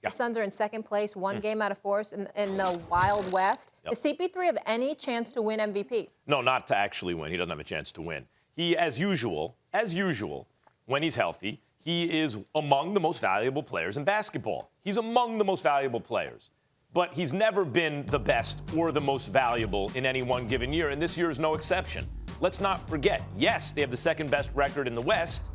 The Suns are in second place, one game out of fourth in the Wild West. Does CP3 have any chance to win MVP? No, not to actually win. He doesn't have a chance to win. He, as usual, when he's healthy, he is among the most valuable players in basketball. He's among the most valuable players. But he's never been the best or the most valuable in any one given year, and this year is no exception. Let's not forget, yes, they have the second best record in the West.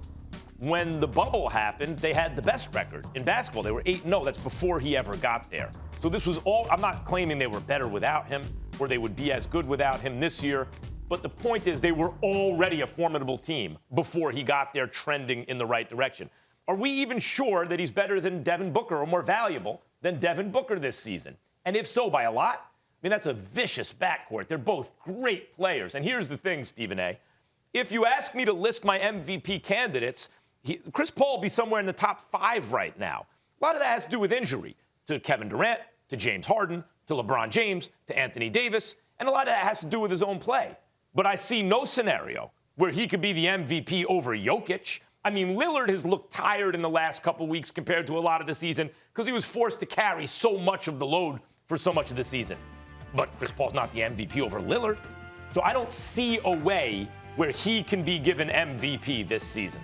When the bubble happened, they had the best record in basketball. They were 8-0. That's before he ever got there. So this was all, I'm not claiming they were better without him or they would be as good without him this year. But the point is they were already a formidable team before he got there, trending in the right direction. Are we even sure that he's better than Devin Booker or more valuable than Devin Booker this season? And if so, by a lot? I mean, that's a vicious backcourt. They're both great players. And here's the thing, Stephen A. If you ask me to list my MVP candidates, Chris Paul will be somewhere in the top 5 right now. A lot of that has to do with injury to Kevin Durant, to James Harden, to LeBron James, to Anthony Davis, and a lot of that has to do with his own play. But I see no scenario where he could be the MVP over Jokic. I mean, Lillard has looked tired in the last couple weeks compared to a lot of the season because he was forced to carry so much of the load for so much of the season. But Chris Paul's not the MVP over Lillard. So I don't see a way where he can be given MVP this season.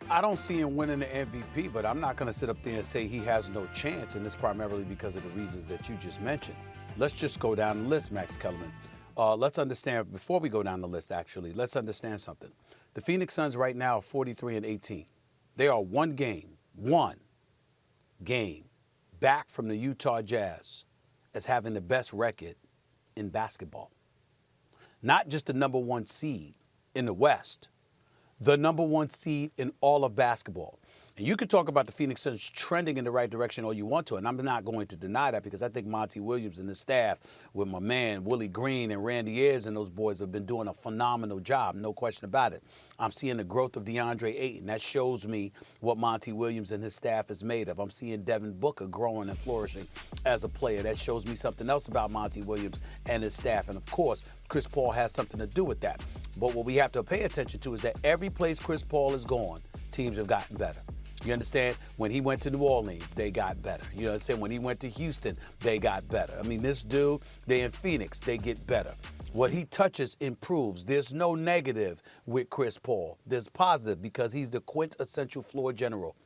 I don't see him winning the MVP, but I'm not going to sit up there and say he has no chance, and it's primarily because of the reasons that you just mentioned. Let's just go down the list, Max Kellerman. Let's understand, before we go down the list, actually, let's understand something. The Phoenix Suns right now are 43-18. They are one game back from the Utah Jazz as having the best record in basketball. Not just the number 1 seed in the West, the number 1 seed in all of basketball. And you could talk about the Phoenix Suns trending in the right direction all you want to, and I'm not going to deny that because I think Monty Williams and his staff with my man Willie Green and Randy Ayers and those boys have been doing a phenomenal job, no question about it. I'm seeing the growth of DeAndre Ayton. That shows me what Monty Williams and his staff is made of. I'm seeing Devin Booker growing and flourishing as a player. That shows me something else about Monty Williams and his staff. And, of course, Chris Paul has something to do with that. But what we have to pay attention to is that every place Chris Paul is gone, teams have gotten better. You understand? When he went to New Orleans, they got better. You understand? When he went to Houston, they got better. I mean, this dude, they in Phoenix, they get better. What he touches improves. There's no negative with Chris Paul. There's positive because he's the quintessential floor general.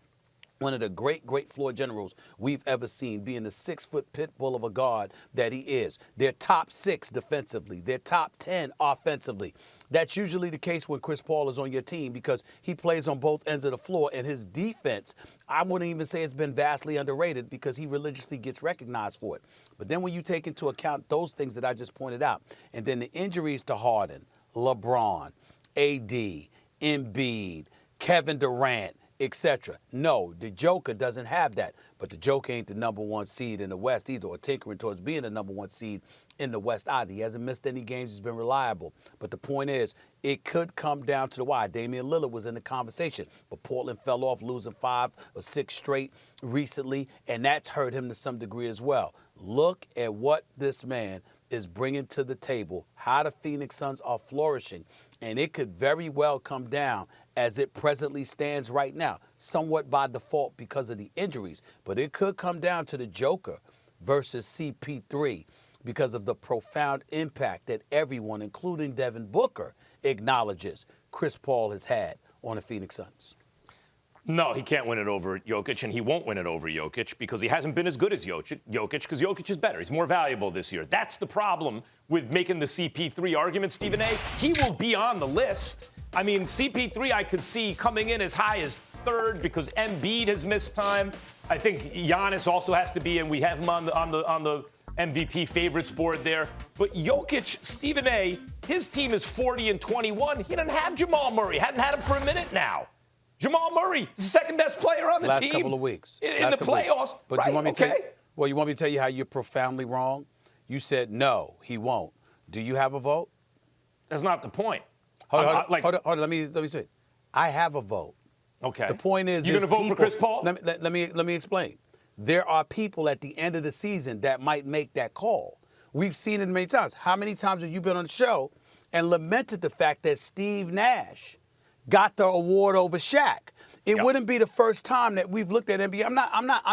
One of the great floor generals we've ever seen, being the 6-foot pit bull of a guard that he is. They're top 6 defensively. They're top 10 offensively. That's usually the case when Chris Paul is on your team because he plays on both ends of the floor, and his defense, I wouldn't even say it's been vastly underrated because he religiously gets recognized for it. But then when you take into account those things that I just pointed out, and then the injuries to Harden, LeBron, AD, Embiid, Kevin Durant, etc. No, the Joker doesn't have that. But the Joker ain't the number 1 seed in the West either, or tinkering towards being the number 1 seed in the West either. He hasn't missed any games. He's been reliable. But the point is, it could come down to the wire. Damian Lillard was in the conversation, but Portland fell off, losing 5 or 6 straight recently, and that's hurt him to some degree as well. Look at what this man is bringing to the table, how the Phoenix Suns are flourishing, and it could very well come down as it presently stands right now, somewhat by default because of the injuries. But it could come down to the Joker versus CP3 because of the profound impact that everyone, including Devin Booker, acknowledges Chris Paul has had on the Phoenix Suns. No, he can't win it over Jokic, and he won't win it over Jokic because he hasn't been as good as Jokic because Jokic is better. He's more valuable this year. That's the problem with making the CP3 argument, Stephen A. He will be on the list. I mean, CP3 I could see coming in as high as 3rd because Embiid has missed time. I think Giannis also has to be, and we have him on the MVP favorites board there. But Jokic, Stephen A., his team is 40-21. He doesn't have Jamal Murray. Hadn't had him for a minute now. Jamal Murray is the 2nd best player on the last team. Couple of weeks. In the playoffs. But right, you want me okay. to tell you, well, you want me to tell you how you're profoundly wrong? You said, no, he won't. Do you have a vote? That's not the point. Hold on. Let me say it. I have a vote. Okay. The point is, you're going to vote for Chris Paul? Let me explain. There are people at the end of the season that might make that call. We've seen it many times. How many times have you been on the show and lamented the fact that Steve Nash got the award over Shaq? It wouldn't be the first time that we've looked at NBA. I'm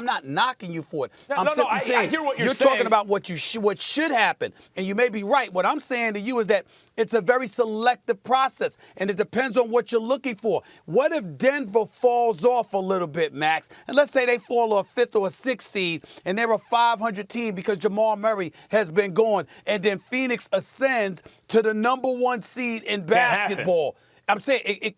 not knocking you for it. I'm simply saying I hear what you're talking saying. about what should happen, and you may be right. What I'm saying to you is that it's a very selective process, and it depends on what you're looking for. What if Denver falls off a little bit, Max? And let's say they fall a 5th or a 6th seed, and they're a 500 team because Jamal Murray has been gone, and then Phoenix ascends to the #1 seed in basketball. I'm saying, no, it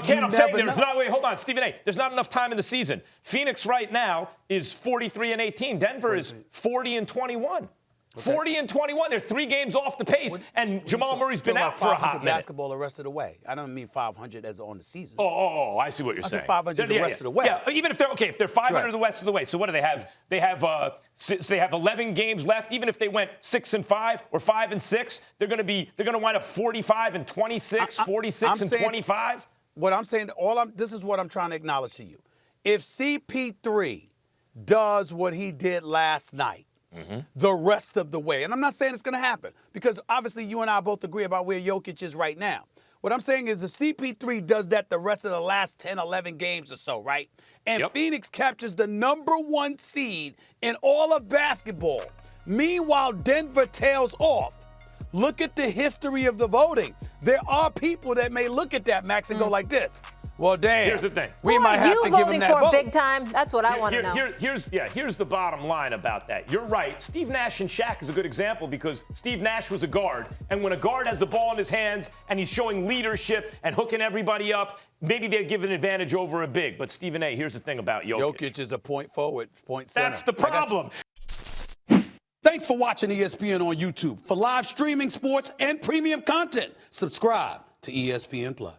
can't. I'm saying there's not. Wait, hold on, Stephen A. There's not enough time in the season. Phoenix right now is 43-18. Denver is 40-21. Okay. 40-21. They're 3 games off the pace, and Jamal Murray's been out for a hot minute. Basketball the rest of the way. I don't mean 500 as on the season. Oh, I see what you're saying. 500 the rest of the way. Yeah, even if they're 500 the rest of the way. So what do they have? They have 11 games left. Even if they went 6-5 or 5-6, they're going to wind up 45-26, 46-25. What I'm saying, this is what I'm trying to acknowledge to you. If CP3 does what he did last night, the rest of the way. And I'm not saying it's going to happen because obviously you and I both agree about where Jokic is right now. What I'm saying is if CP3 does that the rest of the last 10, 11 games or so, right? And Phoenix captures the #1 seed in all of basketball. Meanwhile, Denver tails off. Look at the history of the voting. There are people that may look at that, Max, and go like this. Well, damn. Here's the thing. We might have to give him that vote. Big time? That's what I want to know. Here's the bottom line about that. You're right. Steve Nash and Shaq is a good example because Steve Nash was a guard, and when a guard has the ball in his hands and he's showing leadership and hooking everybody up, maybe they'd give an advantage over a big. But Stephen A., here's the thing about Jokic. Jokic is a point forward, point center. That's the problem. Thanks for watching ESPN on YouTube. For live streaming sports and premium content, subscribe to ESPN+.